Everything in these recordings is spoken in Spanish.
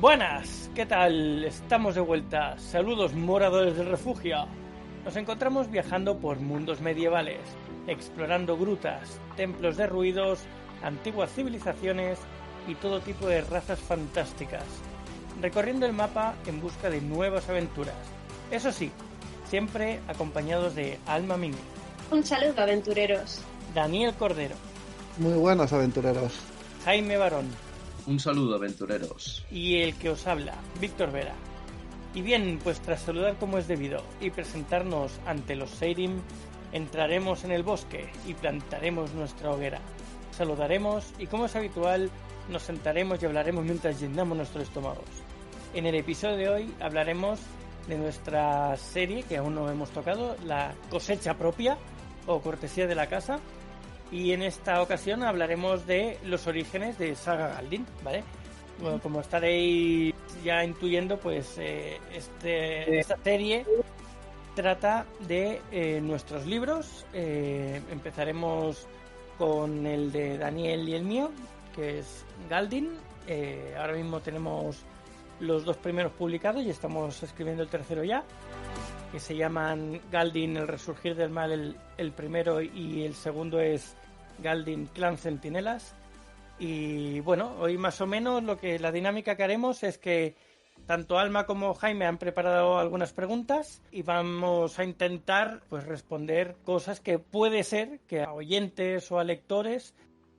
Buenas, ¿qué tal? Estamos de vuelta. Saludos, moradores del refugio. Nos encontramos viajando por mundos medievales, explorando grutas, templos derruidos, antiguas civilizaciones y todo tipo de razas fantásticas, recorriendo el mapa en busca de nuevas aventuras. Eso sí, siempre acompañados de Alma Mini. Un saludo, aventureros. Daniel Cordero. Muy buenos, aventureros. Jaime Barón. Un saludo, aventureros. Y el que os habla, Víctor Vera. Y bien, pues tras saludar como es debido y presentarnos ante los Seirim, entraremos en el bosque y plantaremos nuestra hoguera. Saludaremos y, como es habitual, nos sentaremos y hablaremos mientras llenamos nuestros estómagos. En el episodio de hoy hablaremos de nuestra serie, que aún no hemos tocado, la cosecha propia o cortesía de la casa. Y en esta ocasión hablaremos de los orígenes de Saga Galdin, ¿vale? Bueno, como estaréis ya intuyendo, pues esta serie trata de nuestros libros. Empezaremos con el de Daniel y el mío, que es Galdin. Ahora mismo tenemos los dos primeros publicados y estamos escribiendo el tercero ya, que se llaman Galdin, el resurgir del mal, el primero, y el segundo es Galdin, Clan Centinelas. Y bueno, hoy más o menos la dinámica que haremos es que tanto Alma como Jaime han preparado algunas preguntas y vamos a intentar pues responder cosas que puede ser que a oyentes o a lectores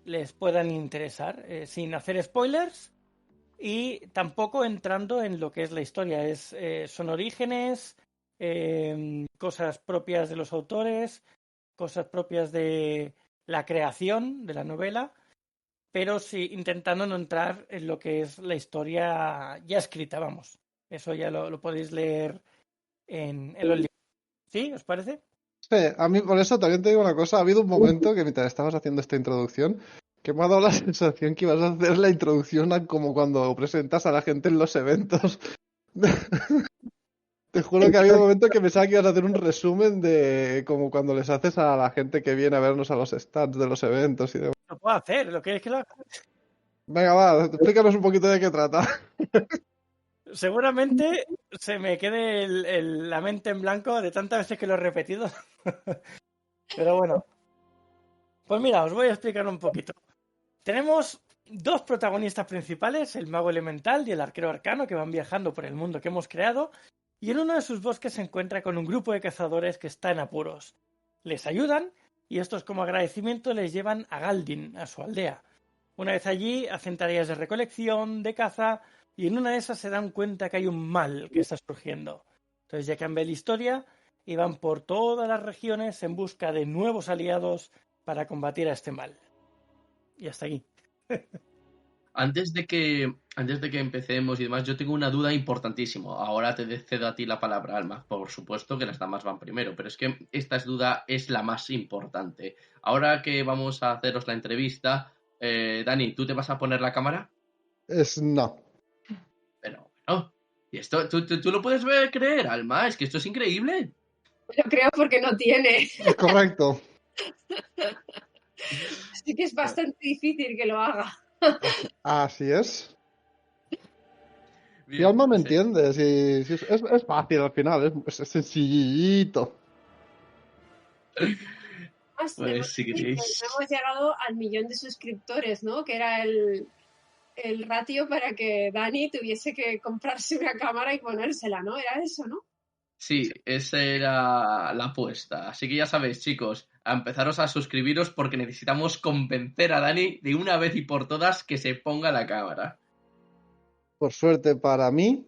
les puedan interesar, sin hacer spoilers y tampoco entrando en lo que es la historia. Son orígenes, cosas propias de los autores, cosas propias de la creación de la novela, pero sí intentando no entrar en lo que es la historia ya escrita, vamos. Eso ya lo podéis leer en los libros. ¿Sí? ¿Os parece? Sí, a mí por eso también te digo una cosa. Ha habido un momento que mientras estabas haciendo esta introducción que me ha dado la sensación que ibas a hacer la introducción como cuando presentas a la gente en los eventos. Te juro que ha habido un momento que pensaba que ibas a hacer un resumen de como cuando les haces a la gente que viene a vernos a los stands de los eventos y demás. Lo puedo hacer, lo que es que lo haga. Venga, va, explícanos un poquito de qué trata. Seguramente se me quede la mente en blanco de tantas veces que lo he repetido. Pero bueno. Pues mira, os voy a explicar un poquito. Tenemos dos protagonistas principales, el mago elemental y el arquero arcano, que van viajando por el mundo que hemos creado, y en uno de sus bosques se encuentra con un grupo de cazadores que está en apuros. Les ayudan y estos, como agradecimiento, les llevan a Galdin, a su aldea. Una vez allí hacen tareas de recolección, de caza, y en una de esas se dan cuenta que hay un mal que está surgiendo. Entonces ya cambia la historia y van por todas las regiones en busca de nuevos aliados para combatir a este mal. Y hasta aquí. Antes de que empecemos y demás, yo tengo una duda importantísima. Ahora te cedo a ti la palabra, Alma. Por supuesto que las damas van primero, pero es que esta duda es la más importante. Ahora que vamos a haceros la entrevista, Dani, ¿tú te vas a poner la cámara? No. Pero bueno, y esto, ¿tú lo puedes creer, Alma? Es que esto es increíble. Lo creo porque no tiene. Es correcto. Así que es bastante difícil que lo haga. Así es. Bien, Si Alma me sí. entiende, si es fácil al final, es sencillito. Pues si queréis. Hemos llegado al 1.000.000 de suscriptores, ¿no? Que era el ratio para que Dani tuviese que comprarse una cámara y ponérsela, ¿no? Era eso, ¿no? Sí, esa era la apuesta. Así que ya sabéis, chicos, a empezaros a suscribiros porque necesitamos convencer a Dani de una vez y por todas que se ponga la cámara. Por suerte para mí,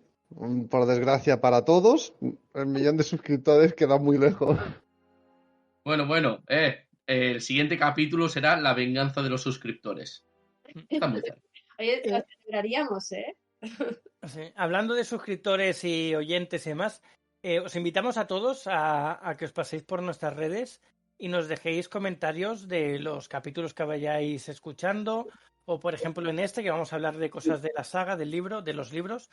por desgracia para todos, el 1.000.000 de suscriptores queda muy lejos. Bueno, el siguiente capítulo será la venganza de los suscriptores. Está muy cerca. Oye, lo celebraríamos, ¿eh? Sí. Hablando de suscriptores y oyentes y demás, os invitamos a todos a que os paséis por nuestras redes y nos dejéis comentarios de los capítulos que vayáis escuchando, o por ejemplo en este que vamos a hablar de cosas de la saga, del libro, de los libros,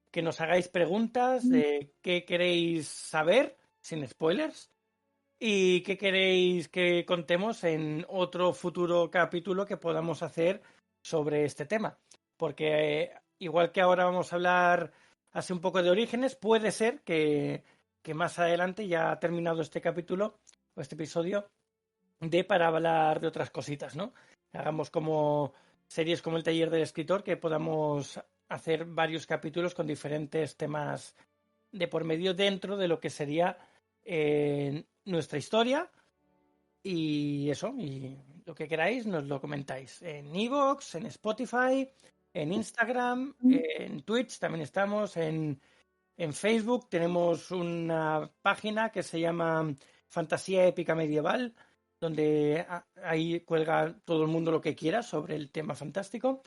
que nos hagáis preguntas de qué queréis saber, sin spoilers, y qué queréis que contemos en otro futuro capítulo que podamos hacer sobre este tema. Porque igual que ahora vamos a hablar así un poco de orígenes, puede ser que más adelante, ya ha terminado este capítulo o este episodio, para hablar de otras cositas, ¿no? Hagamos como series como El taller del escritor, que podamos hacer varios capítulos con diferentes temas de por medio dentro de lo que sería nuestra historia. Y eso, y lo que queráis nos lo comentáis en iVoox, en Spotify, en Instagram, en Twitch también estamos, en Facebook tenemos una página que se llama Fantasía Épica Medieval, donde ahí cuelga todo el mundo lo que quiera sobre el tema fantástico.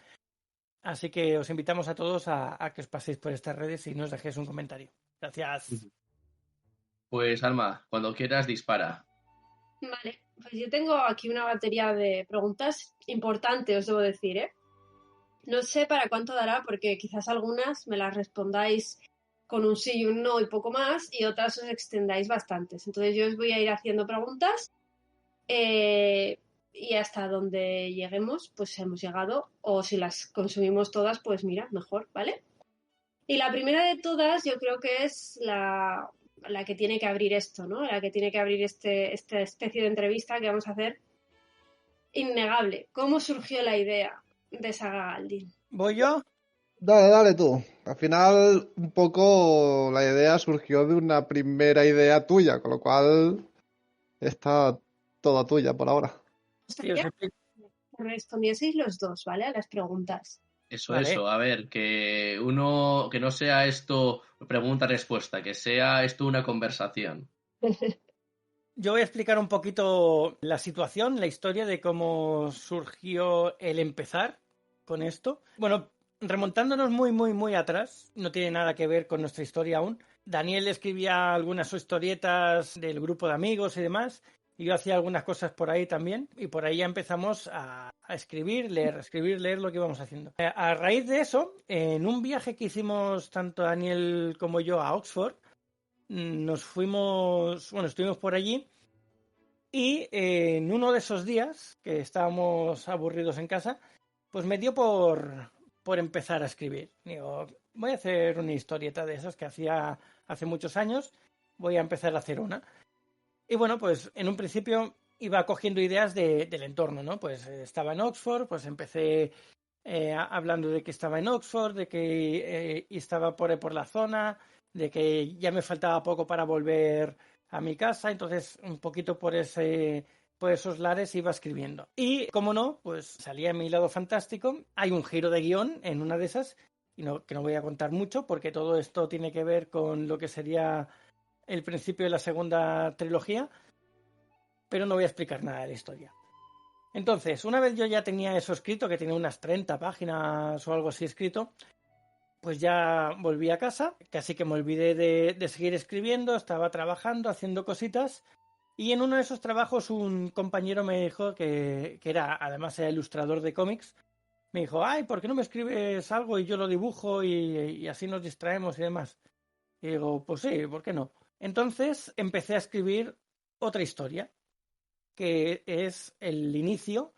Así que os invitamos a todos a que os paséis por estas redes y nos dejéis un comentario. Gracias. Pues Alma, cuando quieras dispara. Vale, pues yo tengo aquí una batería de preguntas importantes, os debo decir, ¿eh? No sé para cuánto dará, porque quizás algunas me las respondáis con un sí y un no y poco más, y otras os extendáis bastantes. Entonces yo os voy a ir haciendo preguntas y hasta donde lleguemos, pues hemos llegado, o si las consumimos todas, pues mira, mejor, ¿vale? Y la primera de todas yo creo que es la que tiene que abrir esto, ¿no? La que tiene que abrir esta especie de entrevista que vamos a hacer. Innegable. ¿Cómo surgió la idea de Saga Galdin? ¿Voy yo? Dale tú. Al final, un poco la idea surgió de una primera idea tuya, con lo cual está toda tuya por ahora. Sí, os explico. Respondieseis los dos, ¿vale? A las preguntas. Vale. A ver, que no sea esto pregunta-respuesta, que sea esto una conversación. Yo voy a explicar un poquito la situación, la historia de cómo surgió el empezar con esto. Bueno, remontándonos muy, muy, muy atrás, no tiene nada que ver con nuestra historia aún. Daniel escribía algunas historietas del grupo de amigos y demás, y yo hacía algunas cosas por ahí también, y por ahí ya empezamos a escribir, leer lo que íbamos haciendo. A raíz de eso, en un viaje que hicimos tanto Daniel como yo a Oxford, estuvimos por allí y en uno de esos días que estábamos aburridos en casa, pues me dio por empezar a escribir. Digo, voy a hacer una historieta de esas que hacía hace muchos años, voy a empezar a hacer una. Y bueno, pues en un principio iba cogiendo ideas del entorno, ¿no? Pues estaba en Oxford, pues empecé hablando de que estaba en Oxford, de que estaba por la zona, de que ya me faltaba poco para volver a mi casa, entonces un poquito por esos lares iba escribiendo. Y como no, pues salía a mi lado fantástico. Hay un giro de guión en una de esas, que no voy a contar mucho, porque todo esto tiene que ver con lo que sería el principio de la segunda trilogía, pero no voy a explicar nada de la historia. Entonces, una vez yo ya tenía eso escrito, que tenía unas 30 páginas o algo así escrito, pues ya volví a casa, casi que me olvidé de seguir escribiendo, estaba trabajando, haciendo cositas, y en uno de esos trabajos un compañero me dijo que además era ilustrador de cómics, me dijo, ay, ¿por qué no me escribes algo y yo lo dibujo y así nos distraemos y demás? Y digo, pues sí, ¿por qué no? Entonces empecé a escribir otra historia, que es el inicio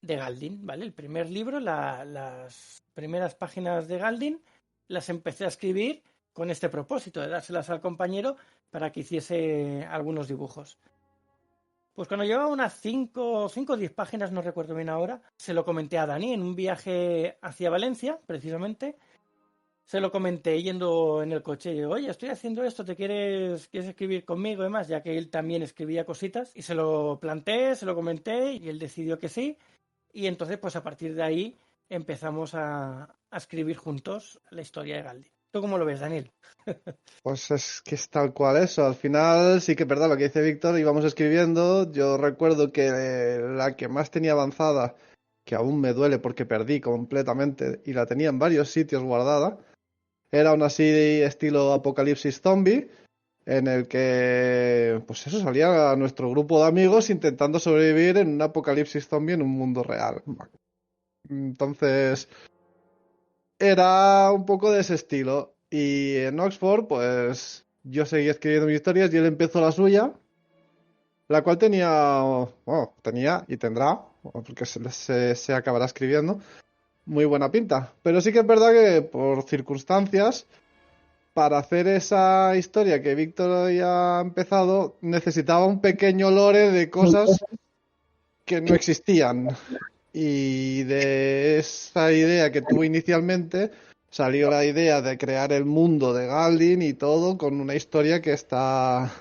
de Galdin, ¿vale? El primer libro, las primeras páginas de Galdin, las empecé a escribir con este propósito, de dárselas al compañero para que hiciese algunos dibujos. Pues cuando llevaba unas 5 o 10 páginas, no recuerdo bien ahora, se lo comenté a Dani en un viaje hacia Valencia, precisamente. Se lo comenté yendo en el coche y digo, oye, estoy haciendo esto, ¿quieres escribir conmigo y demás? Ya que él también escribía cositas. Y se lo planteé, se lo comenté y él decidió que sí. Y entonces, pues a partir de ahí empezamos a escribir juntos la historia de Galdin. ¿Tú cómo lo ves, Daniel? Pues es que es tal cual eso. Al final sí que es verdad lo que dice Víctor, íbamos escribiendo. Yo recuerdo que la que más tenía avanzada, que aún me duele porque perdí completamente y la tenía en varios sitios guardada, era una así estilo apocalipsis zombie, en el que, pues eso, salía nuestro grupo de amigos intentando sobrevivir en un apocalipsis zombie en un mundo real. Entonces, era un poco de ese estilo. Y en Oxford, pues yo seguía escribiendo mis historias y él empezó la suya, la cual tenía y tendrá, porque se acabará escribiendo, muy buena pinta. Pero sí que es verdad que por circunstancias, para hacer esa historia que Víctor había empezado, necesitaba un pequeño lore de cosas que no existían. Y de esa idea que tuvo inicialmente salió la idea de crear el mundo de Galdin y todo con una historia que está,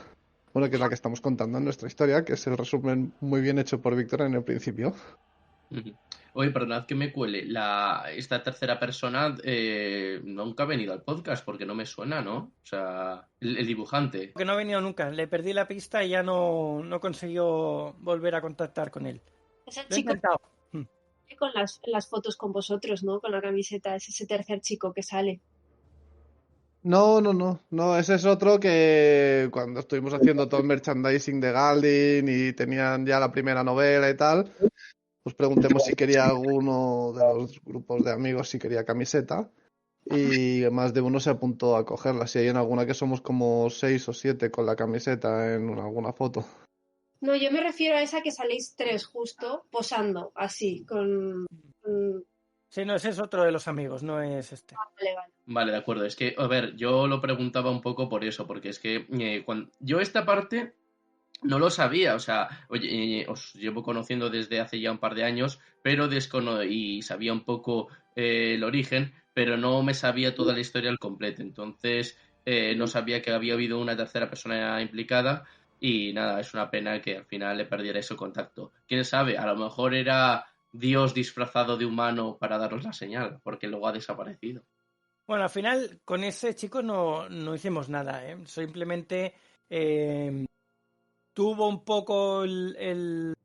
bueno, que es la que estamos contando en nuestra historia, que es el resumen muy bien hecho por Víctor en el principio. Ujú. Oye, perdonad que me cuele. Esta tercera persona nunca ha venido al podcast porque no me suena, ¿no? O sea, el dibujante. Que no ha venido nunca. Le perdí la pista y ya no consiguió volver a contactar con él. Es el Lo he chico intentado. con las fotos con vosotros, ¿no? Con la camiseta, es ese tercer chico que sale. No, ese es otro que cuando estuvimos haciendo todo el merchandising de Galdin y tenían ya la primera novela y tal, pues preguntemos si quería alguno de los grupos de amigos, si quería camiseta. Y más de uno se apuntó a cogerla. Si hay en alguna que somos como 6 o 7 con la camiseta en alguna foto. No, yo me refiero a esa que saléis 3 justo, posando, así, con... Sí, no, ese es otro de los amigos, no es este. Vale, vale. Vale, de acuerdo. Es que, a ver, yo lo preguntaba un poco por eso, porque es que yo esta parte no lo sabía, o sea, oye, os llevo conociendo desde hace ya un par de años, pero y sabía un poco el origen, pero no me sabía toda la historia al completo. Entonces, no sabía que había habido una tercera persona implicada y nada, es una pena que al final le perdiera ese contacto. ¿Quién sabe? A lo mejor era Dios disfrazado de humano para daros la señal, porque luego ha desaparecido. Bueno, al final con ese chico no hicimos nada, ¿eh? Simplemente tuvo un poco el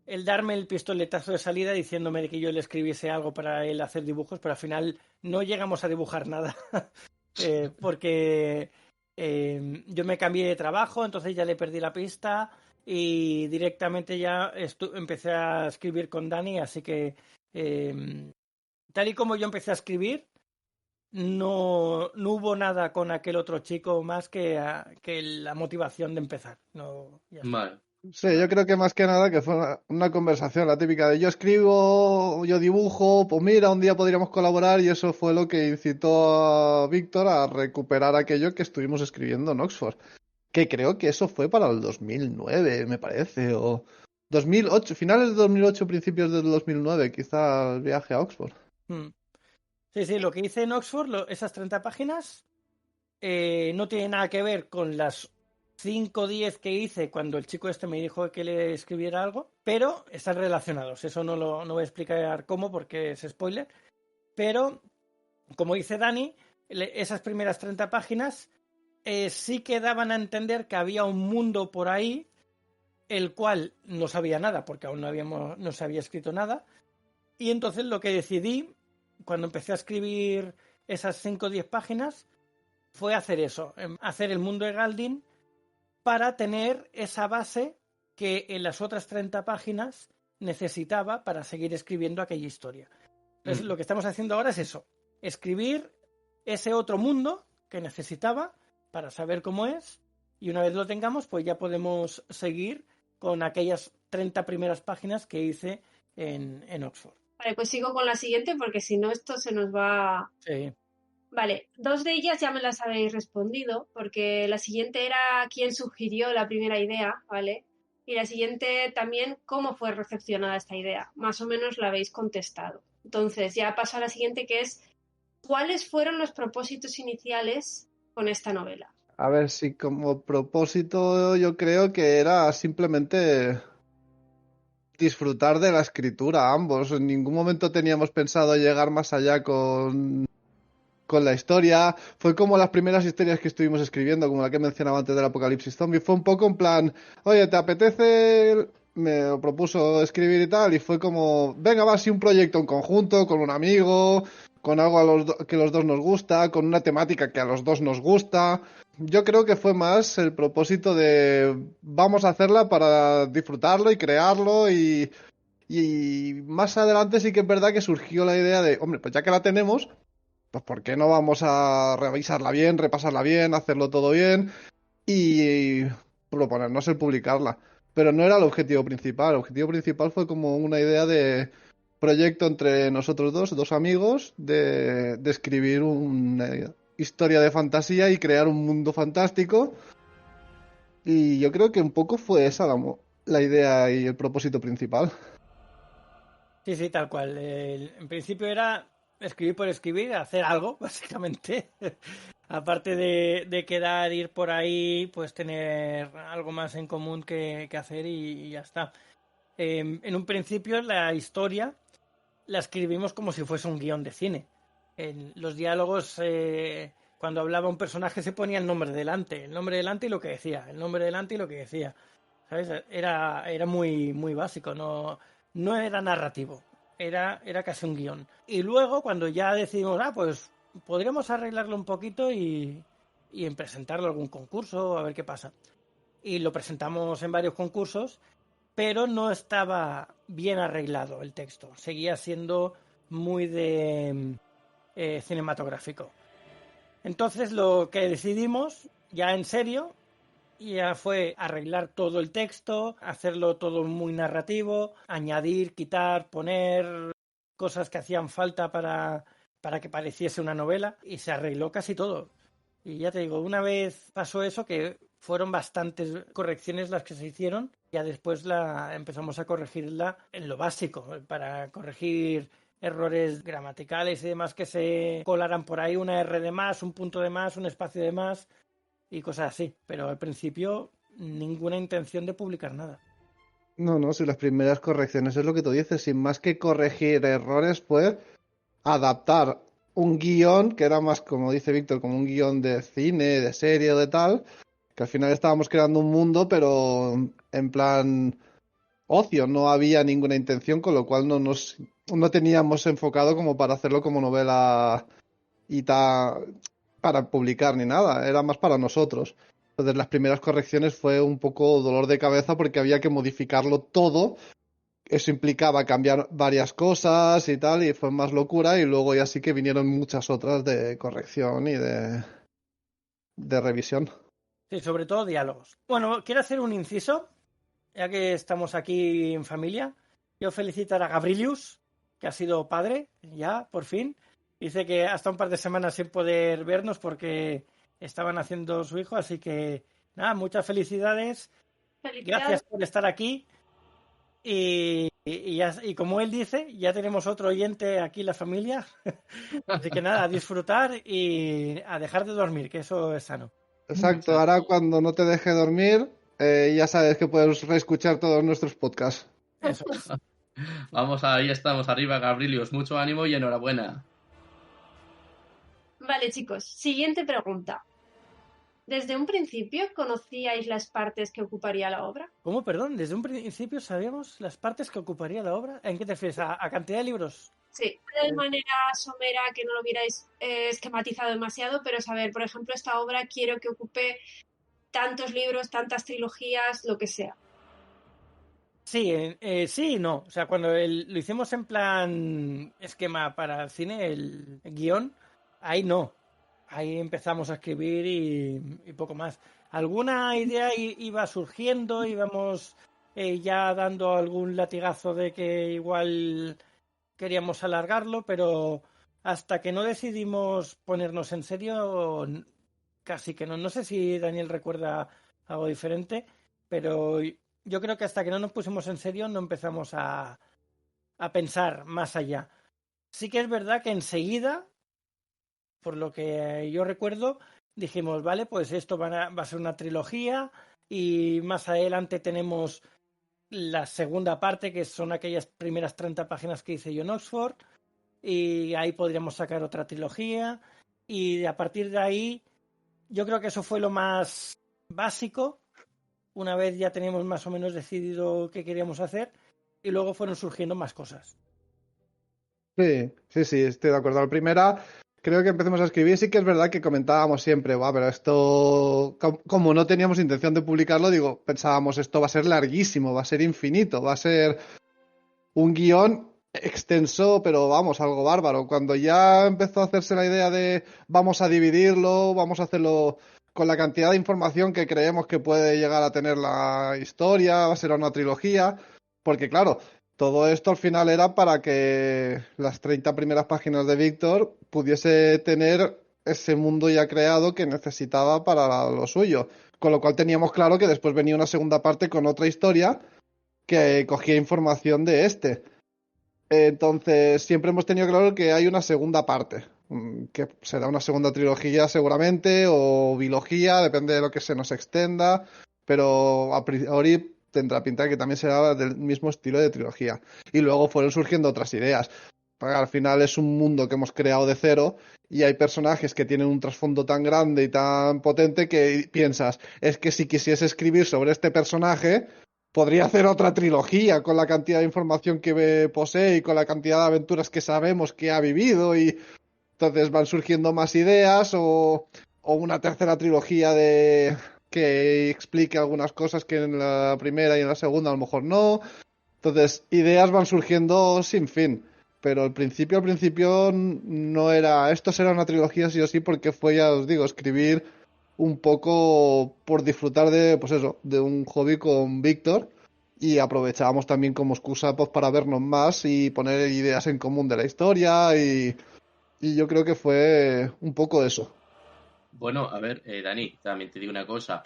darme el pistoletazo de salida diciéndome que yo le escribiese algo para él hacer dibujos, pero al final no llegamos a dibujar nada. Porque yo me cambié de trabajo, entonces ya le perdí la pista y directamente ya empecé a escribir con Dani, así que tal y como yo empecé a escribir, no hubo nada con aquel otro chico más que la motivación de empezar. No, ya está. Vale. Sí, yo creo que más que nada que fue una conversación, la típica de yo escribo, yo dibujo, pues mira, un día podríamos colaborar y eso fue lo que incitó a Víctor a recuperar aquello que estuvimos escribiendo en Oxford. Que creo que eso fue para el 2009, me parece, o 2008, finales de 2008, principios del 2009, quizá el viaje a Oxford. Sí, lo que hice en Oxford, esas 30 páginas, no tiene nada que ver con las 5 o 10 que hice cuando el chico este me dijo que le escribiera algo, pero están relacionados. Eso no voy a explicar cómo porque es spoiler. Pero, como dice Dani, esas primeras 30 páginas sí que daban a entender que había un mundo por ahí, el cual no sabía nada porque aún no se había escrito nada. Y entonces lo que decidí, cuando empecé a escribir esas 5 o 10 páginas, fue hacer eso, hacer el mundo de Galdin para tener esa base que en las otras 30 páginas necesitaba para seguir escribiendo aquella historia. Entonces, lo que estamos haciendo ahora es eso, escribir ese otro mundo que necesitaba para saber cómo es, y una vez lo tengamos, pues ya podemos seguir con aquellas 30 primeras páginas que hice en Oxford. Vale, pues sigo con la siguiente porque si no esto se nos va... Sí. Vale, 2 de ellas ya me las habéis respondido, porque la siguiente era quién sugirió la primera idea, ¿vale? Y la siguiente también cómo fue recepcionada esta idea. Más o menos la habéis contestado. Entonces, ya paso a la siguiente, que es ¿cuáles fueron los propósitos iniciales con esta novela? A ver, si como propósito yo creo que era simplemente disfrutar de la escritura ambos. En ningún momento teníamos pensado llegar más allá con la historia. Fue como las primeras historias que estuvimos escribiendo, como la que mencionaba antes del Apocalipsis Zombie. Fue un poco en plan, oye, ¿te apetece? Me lo propuso escribir y tal, y fue como, venga, va, sí, un proyecto en conjunto, con un amigo, con algo que los dos nos gusta, con una temática que a los dos nos gusta. Yo creo que fue más el propósito de vamos a hacerla para disfrutarlo y crearlo y más adelante sí que es verdad que surgió la idea de, hombre, pues ya que la tenemos, pues ¿por qué no vamos a revisarla bien, repasarla bien, hacerlo todo bien y proponernos el publicarla? Pero no era el objetivo principal. El objetivo principal fue como una idea de proyecto entre nosotros dos amigos, de escribir una historia de fantasía y crear un mundo fantástico. Y yo creo que un poco fue esa la idea y el propósito principal. Sí, sí, tal cual. En principio era escribir por escribir, hacer algo, básicamente. Aparte de quedar, ir por ahí, pues tener algo más en común que hacer y ya está. En un principio la historia la escribimos como si fuese un guión de cine. En los diálogos, cuando hablaba un personaje se ponía el nombre delante y lo que decía, el nombre delante y lo que decía. ¿Sabes? Era muy, muy básico, no era narrativo, era casi un guión. Y luego, cuando ya decidimos, pues podríamos arreglarlo un poquito y en presentarlo a algún concurso, a ver qué pasa. Y lo presentamos en varios concursos, pero no estaba bien arreglado el texto. Seguía siendo muy de cinematográfico. Entonces lo que decidimos, ya en serio, ya fue arreglar todo el texto, hacerlo todo muy narrativo, añadir, quitar, poner cosas que hacían falta para que pareciese una novela, y se arregló casi todo. Y ya te digo, una vez pasó eso, que fueron bastantes correcciones las que se hicieron, ya después empezamos a corregirla en lo básico, para corregir errores gramaticales y demás que se colaran por ahí, una R de más, un punto de más, un espacio de más y cosas así. Pero al principio ninguna intención de publicar nada. No, si las primeras correcciones es lo que tú dices, sin más que corregir errores, pues adaptar un guión que era más, como dice Víctor, como un guión de cine, de serie o de tal, que al final estábamos creando un mundo, pero en plan ocio, no había ninguna intención, con lo cual no teníamos enfocado como para hacerlo como novela y para publicar ni nada, era más para nosotros. Entonces las primeras correcciones fue un poco dolor de cabeza porque había que modificarlo todo. Eso implicaba cambiar varias cosas y tal, y fue más locura, y luego ya sí que vinieron muchas otras de corrección y de revisión. Sí, sobre todo diálogos. Bueno, quiero hacer un inciso, ya que estamos aquí en familia. Quiero felicitar a Gabrilius, que ha sido padre, ya, por fin. Dice que hasta un par de semanas sin poder vernos porque estaban haciendo su hijo, así que nada, muchas felicidades. Gracias por estar aquí. Y como él dice, ya tenemos otro oyente aquí en la familia. Así que nada, a disfrutar y a dejar de dormir, que eso es sano. Exacto, ahora cuando no te deje dormir, ya sabes que puedes reescuchar todos nuestros podcasts. Eso es. Vamos, ahí estamos, arriba, Gabrilius. Mucho ánimo y enhorabuena. Vale, chicos, siguiente pregunta. ¿Desde un principio conocíais las partes que ocuparía la obra? ¿Cómo, perdón? ¿Desde un principio sabíamos las partes que ocuparía la obra? ¿En qué te refieres? ¿A cantidad de libros? Sí, de manera somera, que no lo hubierais esquematizado demasiado, pero saber, por ejemplo, esta obra quiero que ocupe tantos libros, tantas trilogías, lo que sea. Sí, sí y no. O sea, cuando lo hicimos en plan esquema para el cine, el guión, ahí no. Ahí empezamos a escribir y poco más. Alguna idea iba surgiendo, íbamos ya dando algún latigazo de que igual queríamos alargarlo, pero hasta que no decidimos ponernos en serio, casi que no. No sé si Daniel recuerda algo diferente, pero yo creo que hasta que no nos pusimos en serio no empezamos a pensar más allá. Sí que es verdad que enseguida, por lo que yo recuerdo, dijimos, vale, pues esto va a ser una trilogía y más adelante tenemos la segunda parte, que son aquellas primeras 30 páginas que hice yo en Oxford, y ahí podríamos sacar otra trilogía, y a partir de ahí yo creo que eso fue lo más básico, una vez ya teníamos más o menos decidido qué queríamos hacer, y luego fueron surgiendo más cosas. Sí, estoy de acuerdo. La primera, creo que empecemos a escribir, sí que es verdad que comentábamos siempre, pero esto, como no teníamos intención de publicarlo, pensábamos, esto va a ser larguísimo, va a ser infinito, va a ser un guión extenso, pero vamos, algo bárbaro. Cuando ya empezó a hacerse la idea de vamos a dividirlo, vamos a hacerlo con la cantidad de información que creemos que puede llegar a tener la historia, va a ser una trilogía, porque claro, Todo esto al final era para que las 30 primeras páginas de Víctor pudiese tener ese mundo ya creado que necesitaba para lo suyo. Con lo cual teníamos claro que después venía una segunda parte con otra historia que cogía información de este. Entonces siempre hemos tenido claro que hay una segunda parte, que será una segunda trilogía seguramente, o bilogía, depende de lo que se nos extenda, pero a priori tendrá pinta de que también será del mismo estilo de trilogía. Y luego fueron surgiendo otras ideas. Porque al final es un mundo que hemos creado de cero y hay personajes que tienen un trasfondo tan grande y tan potente que piensas, es que si quisiese escribir sobre este personaje, podría hacer otra trilogía con la cantidad de información que posee y con la cantidad de aventuras que sabemos que ha vivido y entonces van surgiendo más ideas o una tercera trilogía de que explique algunas cosas que en la primera y en la segunda a lo mejor no. Entonces, ideas van surgiendo sin fin. Pero al principio no era. Esto será una trilogía sí o sí, porque fue, ya os digo, escribir un poco por disfrutar de, pues eso, de un hobby con Víctor. Y aprovechábamos también como excusa pues, para vernos más y poner ideas en común de la historia. Y yo creo que fue un poco eso. Bueno, a ver, Dani, también te digo una cosa.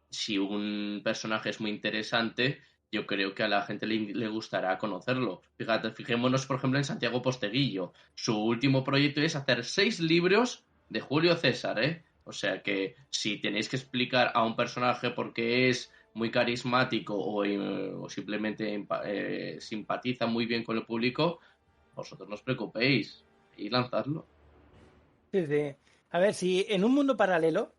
Si un personaje es muy interesante, yo creo que a la gente le gustará conocerlo. Fíjate, fijémonos, por ejemplo, en Santiago Posteguillo. Su último proyecto es hacer 6 libros de Julio César, ¿eh? O sea que si tenéis que explicar a un personaje por qué es muy carismático o simplemente simpatiza muy bien con el público, vosotros no os preocupéis y lanzadlo. Sí, sí. A ver, si en un mundo paralelo,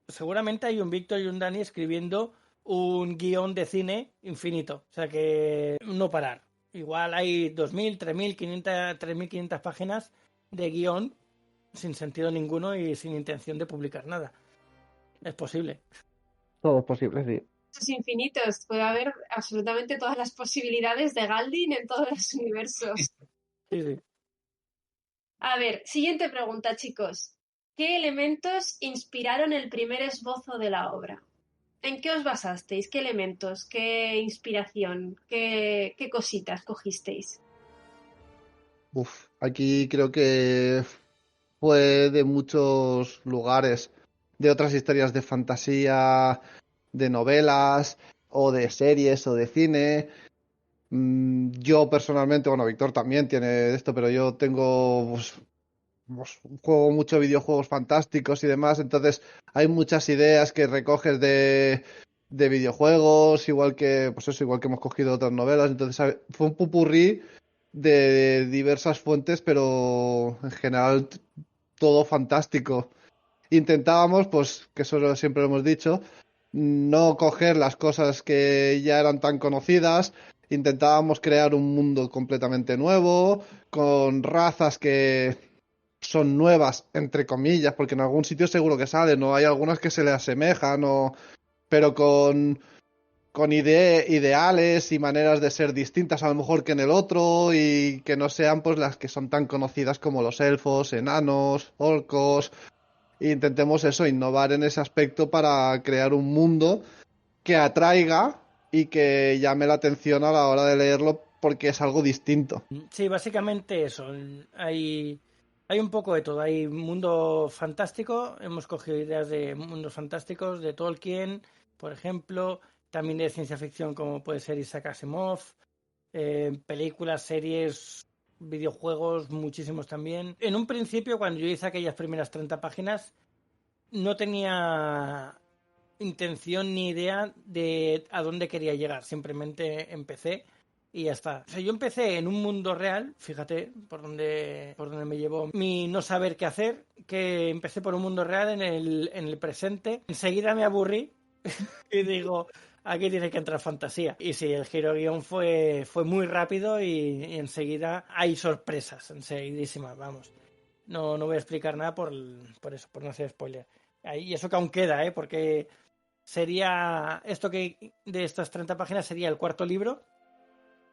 seguramente hay un Víctor y un Dani escribiendo un guión de cine infinito. O sea que no parar. Igual hay 2.000, 3.500 páginas de guión sin sentido ninguno y sin intención de publicar nada. Es posible. Todo es posible, sí. Esos infinitos, puede haber absolutamente todas las posibilidades de Galdin en todos los universos. Sí, sí. A ver, siguiente pregunta, chicos. ¿Qué elementos inspiraron el primer esbozo de la obra? ¿En qué os basasteis? ¿Qué elementos? ¿Qué inspiración? ¿Qué cositas cogisteis? Uf, aquí creo que fue de muchos lugares, de otras historias de fantasía, de novelas, o de series, o de cine. Yo personalmente, bueno, Víctor también tiene esto, pero yo tengo, juego mucho videojuegos fantásticos y demás, entonces hay muchas ideas que recoges de videojuegos, igual que, pues eso, igual que hemos cogido otras novelas, entonces fue un popurrí de diversas fuentes, pero en general todo fantástico. Intentábamos, pues, que eso siempre lo hemos dicho, no coger las cosas que ya eran tan conocidas, intentábamos crear un mundo completamente nuevo, con razas que son nuevas, entre comillas, porque en algún sitio seguro que salen, ¿no? Hay algunas que se le asemejan, pero con ideales y maneras de ser distintas a lo mejor que en el otro y que no sean pues las que son tan conocidas como los elfos, enanos, orcos. E intentemos eso, innovar en ese aspecto para crear un mundo que atraiga y que llame la atención a la hora de leerlo porque es algo distinto. Sí, básicamente eso. Hay un poco de todo. Hay mundo fantástico. Hemos cogido ideas de mundos fantásticos de Tolkien, por ejemplo. También de ciencia ficción como puede ser Isaac Asimov. Películas, series, videojuegos, muchísimos también. En un principio, cuando yo hice aquellas primeras 30 páginas, no tenía intención ni idea de a dónde quería llegar. Simplemente empecé y ya está. O sea, yo empecé en un mundo real, fíjate por dónde me llevó mi no saber qué hacer, que empecé por un mundo real en el presente. Enseguida me aburrí y digo, aquí tiene que entrar fantasía. Y sí, el giro guión fue muy rápido y enseguida hay sorpresas, enseguidísimas, vamos. No voy a explicar nada por eso, por no hacer spoiler. Y eso que aún queda, porque sería esto que de estas 30 páginas sería el cuarto libro,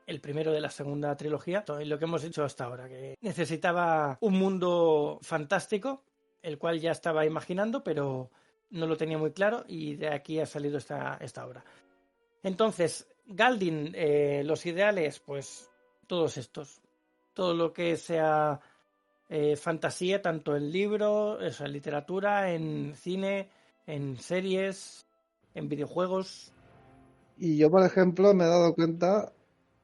el primero de la segunda trilogía, y lo que hemos hecho hasta ahora, que necesitaba un mundo fantástico, el cual ya estaba imaginando, pero no lo tenía muy claro, y de aquí ha salido esta obra. Entonces, Galdin, los ideales, pues todos estos. Todo lo que sea fantasía, tanto en libro, eso, en literatura, en cine, en series, en videojuegos. Y yo, por ejemplo, me he dado cuenta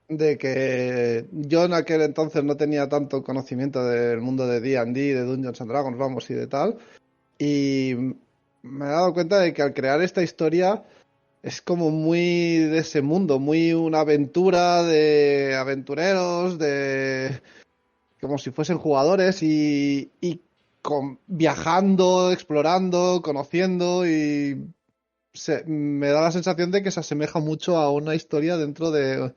de que yo en aquel entonces no tenía tanto conocimiento del mundo de D&D, de Dungeons and Dragons, vamos, y de tal. Y me he dado cuenta de que al crear esta historia es como muy de ese mundo, muy una aventura de aventureros, de como si fuesen jugadores y viajando, explorando, conociendo y me da la sensación de que se asemeja mucho a una historia dentro de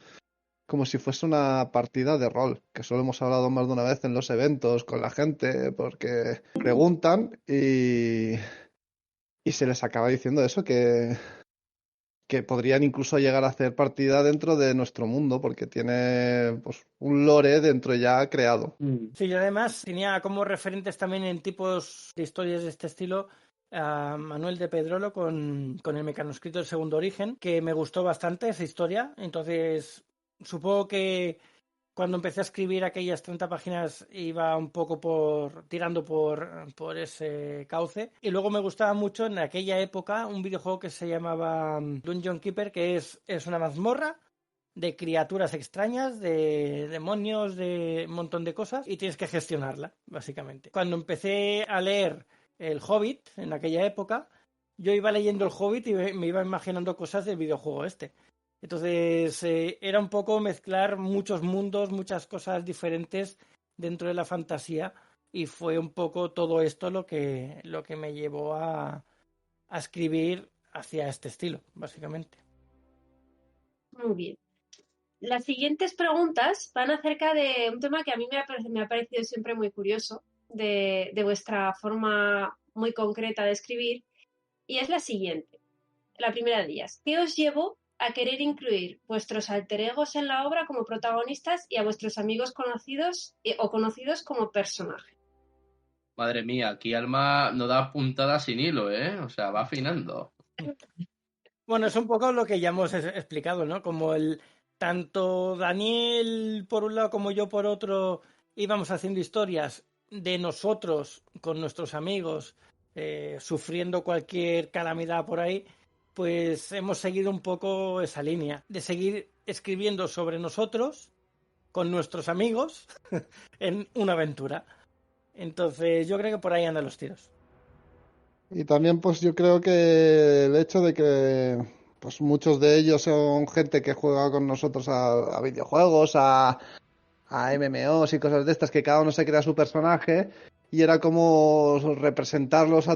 como si fuese una partida de rol, que solo hemos hablado más de una vez en los eventos con la gente, porque preguntan y se les acaba diciendo eso, que podrían incluso llegar a hacer partida dentro de nuestro mundo, porque tiene pues, un lore dentro ya creado. Sí, y además tenía como referentes también en tipos de historias de este estilo a Manuel de Pedrolo con el mecanoscrito del Segundo Origen, que me gustó bastante esa historia. Entonces, supongo que cuando empecé a escribir aquellas 30 páginas iba un poco tirando por ese cauce. Y luego me gustaba mucho en aquella época un videojuego que se llamaba Dungeon Keeper, que es una mazmorra de criaturas extrañas, de demonios, de un montón de cosas, y tienes que gestionarla, básicamente. Cuando empecé a leer El Hobbit, en aquella época, yo iba leyendo El Hobbit y me iba imaginando cosas del videojuego este. Entonces, era un poco mezclar muchos mundos, muchas cosas diferentes dentro de la fantasía, y fue un poco todo esto lo que me llevó a escribir hacia este estilo, básicamente. Muy bien. Las siguientes preguntas van acerca de un tema que a mí me ha parecido siempre muy curioso, de vuestra forma muy concreta de escribir, y es la siguiente. La primera de ellas. ¿Qué os llevó a querer incluir vuestros alter egos en la obra como protagonistas y a vuestros amigos conocidos o conocidos como personajes? Madre mía, aquí Alma no da puntada sin hilo, ¿eh? O sea, va afinando. Bueno, es un poco lo que ya hemos explicado, ¿no? Como tanto Daniel por un lado como yo por otro íbamos haciendo historias de nosotros con nuestros amigos sufriendo cualquier calamidad por ahí, pues hemos seguido un poco esa línea de seguir escribiendo sobre nosotros con nuestros amigos en una aventura. Entonces yo creo que por ahí andan los tiros. Y también pues yo creo que el hecho de que pues muchos de ellos son gente que juega con nosotros a videojuegos, a MMOs y cosas de estas, que cada uno se crea su personaje y era como representarlos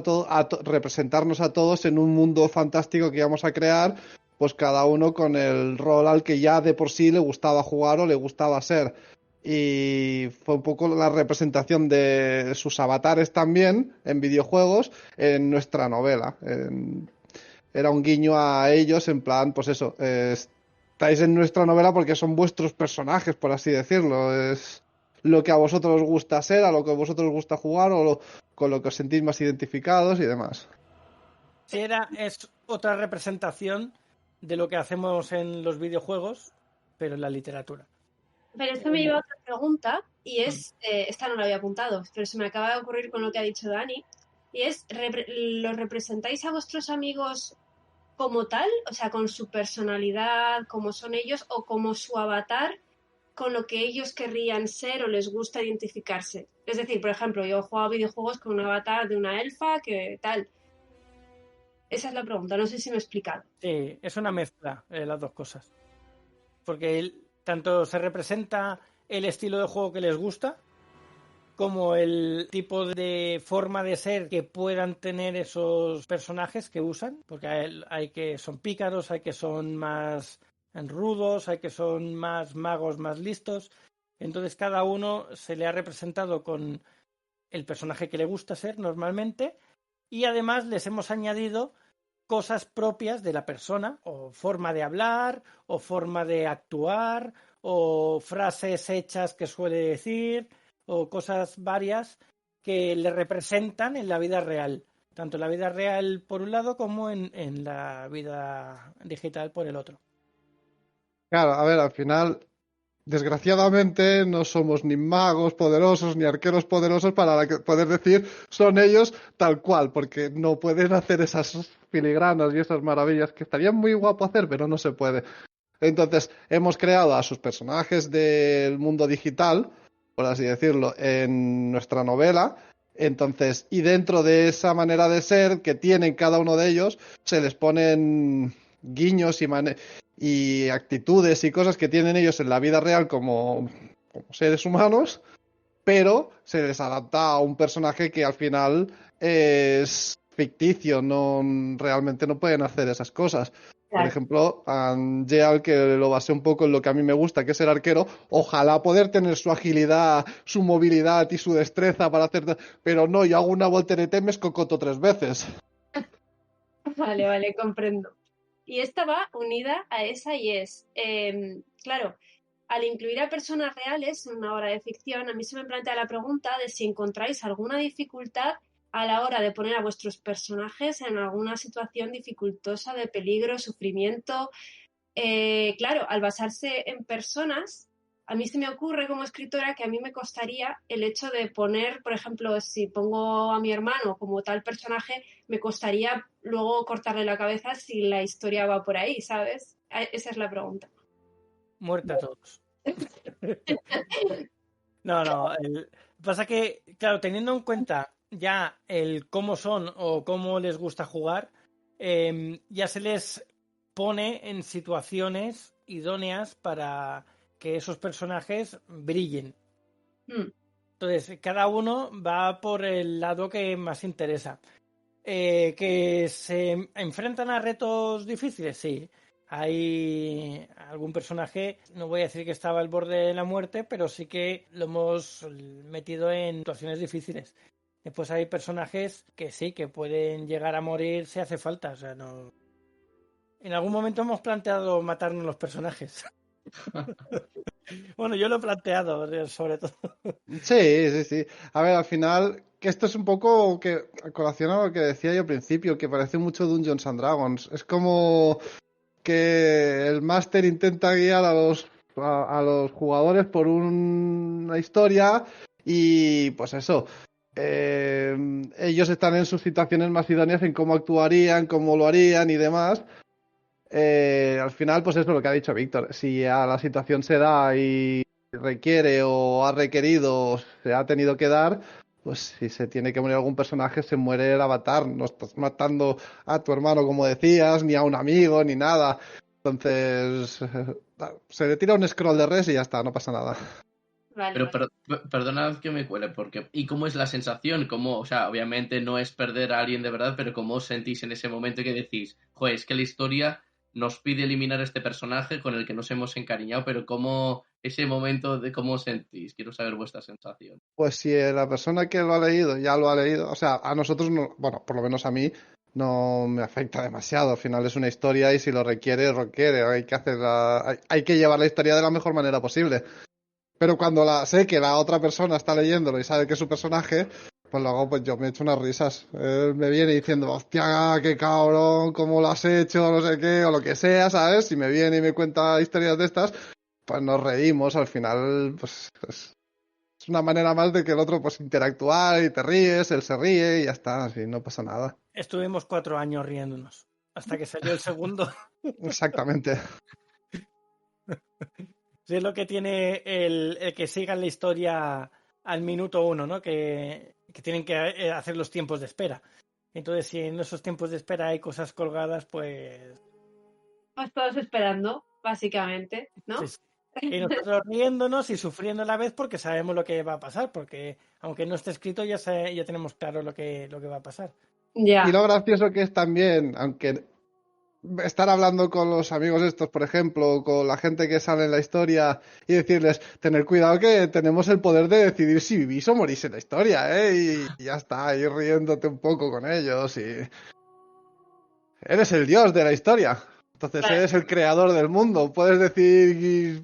representarnos a todos en un mundo fantástico que íbamos a crear, pues cada uno con el rol al que ya de por sí le gustaba jugar o le gustaba ser. Y fue un poco la representación de sus avatares también en videojuegos en nuestra novela. Era un guiño a ellos en plan, pues eso, estáis en nuestra novela porque son vuestros personajes, por así decirlo. Es lo que a vosotros os gusta ser, a lo que a vosotros os gusta jugar con lo que os sentís más identificados y demás. Sí, es otra representación de lo que hacemos en los videojuegos, pero en la literatura. Pero esto me lleva a otra pregunta y es, esta no la había apuntado, pero se me acaba de ocurrir con lo que ha dicho Dani, y es, ¿los representáis a vuestros amigos como tal? O sea, con su personalidad, como son ellos, o como su avatar, con lo que ellos querrían ser o les gusta identificarse. Es decir, por ejemplo, yo he jugado videojuegos con un avatar de una elfa, que tal. Esa es la pregunta, no sé si me he explicado. Sí, es una mezcla las dos cosas. Porque tanto se representa el estilo de juego que les gusta, como el tipo de forma de ser que puedan tener esos personajes que usan, porque hay que son pícaros, hay que son más rudos, hay que son más magos, más listos. Entonces cada uno se le ha representado con el personaje que le gusta ser normalmente, y además les hemos añadido cosas propias de la persona, o forma de hablar, o forma de actuar, o frases hechas que suele decir, o cosas varias que le representan en la vida real, tanto en la vida real por un lado como en la vida digital por el otro. Claro, a ver, al final, desgraciadamente, no somos ni magos poderosos ni arqueros poderosos poder decir son ellos tal cual, porque no pueden hacer esas filigranas y esas maravillas que estarían muy guapo hacer, pero no se puede. Entonces, hemos creado a sus personajes del mundo digital, por así decirlo, en nuestra novela. Entonces, y dentro de esa manera de ser que tienen cada uno de ellos, se les ponen guiños y actitudes y cosas que tienen ellos en la vida real como seres humanos, pero se les adapta a un personaje que al final es ficticio, no realmente no pueden hacer esas cosas. Por Claro. ejemplo, a Jeal, que lo basé un poco en lo que a mí me gusta, que es el arquero, ojalá poder tener su agilidad, su movilidad y su destreza para hacer... Pero no, yo hago una voltereta y me escocoto 3 veces. Vale, vale, comprendo. Y esta va unida a esa y es, claro, al incluir a personas reales en una obra de ficción, a mí se me plantea la pregunta de si encontráis alguna dificultad a la hora de poner a vuestros personajes en alguna situación dificultosa de peligro, sufrimiento. Claro, al basarse en personas, a mí se me ocurre como escritora que a mí me costaría el hecho de poner, por ejemplo, si pongo a mi hermano como tal personaje, me costaría luego cortarle la cabeza si la historia va por ahí, ¿sabes? Esa es la pregunta. Muerte a todos. No, no. Pasa que, claro, teniendo en cuenta ya el cómo son o cómo les gusta jugar, ya se les pone en situaciones idóneas para que esos personajes brillen. Hmm, Entonces, cada uno va por el lado que más interesa. ¿Que se enfrentan a retos difíciles? Sí. Hay algún personaje, no voy a decir que estaba al borde de la muerte, pero sí que lo hemos metido en situaciones difíciles. Después hay personajes que sí, que pueden llegar a morir si hace falta. O sea, no. En algún momento hemos planteado matarnos los personajes. Bueno, yo lo he planteado, sobre todo. Sí, sí, sí. A ver, al final, que esto es un poco que a colación a lo que decía yo al principio, que parece mucho Dungeons and Dragons. Es como que el máster intenta guiar a los jugadores por una historia y pues eso. Ellos están en sus situaciones más idóneas en cómo actuarían, cómo lo harían y demás. Al final, pues eso es lo que ha dicho Víctor. Si a la situación se da y requiere o ha requerido o se ha tenido que dar, pues si se tiene que morir algún personaje, se muere el avatar. No estás matando a tu hermano, como decías, ni a un amigo, ni nada. Entonces, se le tira un scroll de res y ya está, no pasa nada. vale, Pero vale. perdonad que me cuele, porque ¿y cómo es la sensación? ¿Cómo, o sea, obviamente no es perder a alguien de verdad, pero cómo os sentís en ese momento que decís, joder, es que la historia nos pide eliminar a este personaje con el que nos hemos encariñado, pero cómo ese momento de cómo os sentís? Quiero saber vuestra sensación. Pues si la persona que lo ha leído ya lo ha leído, o sea, a nosotros no, bueno, por lo menos a mí no me afecta demasiado. Al final es una historia y si lo requiere, requiere. Hay que hay que llevar la historia de la mejor manera posible. Pero cuando sé que la otra persona está leyéndolo y sabe que es su personaje, pues luego pues yo me echo unas risas. Él me viene diciendo, hostia, qué cabrón, cómo lo has hecho, no sé qué, o lo que sea, ¿sabes? Si me viene y me cuenta historias de estas, pues nos reímos. Al final, pues es una manera más de que el otro pues interactuar y te ríes, él se ríe y ya está, así no pasa nada. Estuvimos 4 años riéndonos. Hasta que salió el segundo. Exactamente. Sí, es lo que tiene el que sigan la historia al minuto uno, ¿no? Que tienen que hacer los tiempos de espera. Entonces, si en esos tiempos de espera hay cosas colgadas, pues... Estamos todos esperando, básicamente, Sí, ¿no? sí. Y nosotros riéndonos y sufriendo a la vez porque sabemos lo que va a pasar, porque aunque no esté escrito ya tenemos claro lo que va a pasar. Y Ya, lo gracioso que es también, aunque estar hablando con los amigos estos, por ejemplo, con la gente que sale en la historia y decirles, tener cuidado que tenemos el poder de decidir si vivís o morís en la historia, ¿eh? Y ya está, ir riéndote un poco con ellos y eres el dios de la historia. Entonces vale, eres el creador del mundo. Puedes decir, y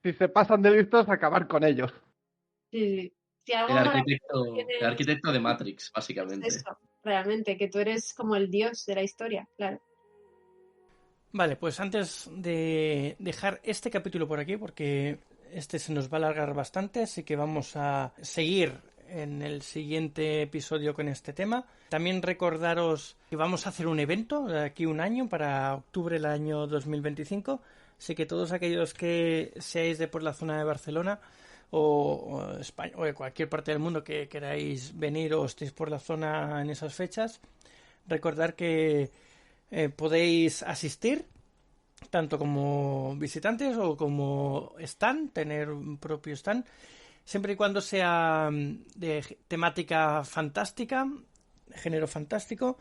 si se pasan de listos, acabar con ellos. sí, sí. Si algo maravilloso El tienes, arquitecto de Matrix, es básicamente. eso, realmente, que tú eres como el dios de la historia, claro. Vale, pues antes de dejar este capítulo por aquí, porque este se nos va a alargar bastante, así que vamos a seguir en el siguiente episodio con este tema. También recordaros que vamos a hacer un evento de aquí un año, para octubre del año 2025, así que todos aquellos que seáis de por la zona de Barcelona o España o de cualquier parte del mundo que queráis venir o estéis por la zona en esas fechas, recordad que podéis asistir tanto como visitantes o como stand, tener un propio stand, siempre y cuando sea de temática fantástica, género fantástico.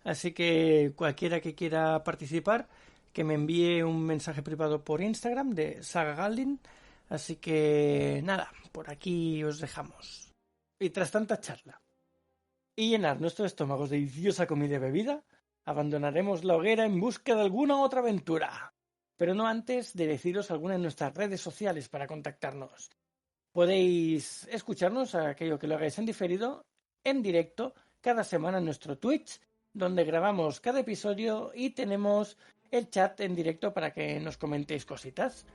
Así que cualquiera que quiera participar, que me envíe un mensaje privado por Instagram de Saga Galdin. Así que nada, por aquí os dejamos. Y tras tanta charla y llenar nuestros estómagos de deliciosa comida y bebida, abandonaremos la hoguera en busca de alguna otra aventura. Pero no antes de deciros alguna de nuestras redes sociales para contactarnos. Podéis escucharnos, a aquello que lo hagáis en diferido, en directo, cada semana en nuestro Twitch, donde grabamos cada episodio y tenemos el chat en directo para que nos comentéis cositas.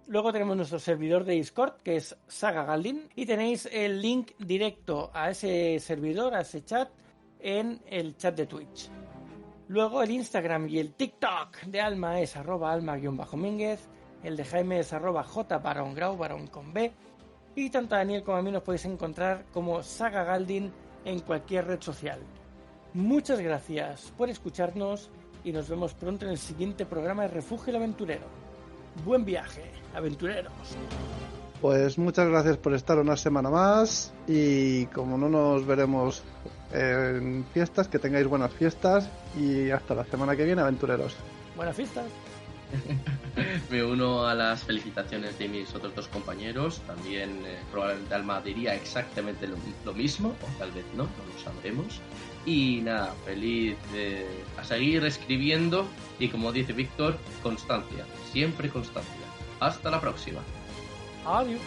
Luego tenemos nuestro servidor de Discord, que es Saga Galdin, y tenéis el link directo a ese servidor, a ese chat, en el chat de Twitch. Luego el Instagram y el TikTok de Alma es @alma_mínguez, el de Jaime es @jbarongrau, barón con B, y tanto a Daniel como a mí nos podéis encontrar como Saga Galdin en cualquier red social. Muchas gracias por escucharnos y nos vemos pronto en el siguiente programa de Refugio el Aventurero. Buen viaje, aventureros. Pues muchas gracias por estar una semana más, y como no nos veremos en fiestas, que tengáis buenas fiestas y hasta la semana que viene, aventureros. Buenas fiestas. Me uno a las felicitaciones de mis otros dos compañeros. También probablemente Alma diría exactamente lo mismo, o tal vez no lo sabremos. Y nada, feliz a seguir escribiendo, y como dice Víctor, constancia, siempre constancia. Hasta la próxima. Adiós.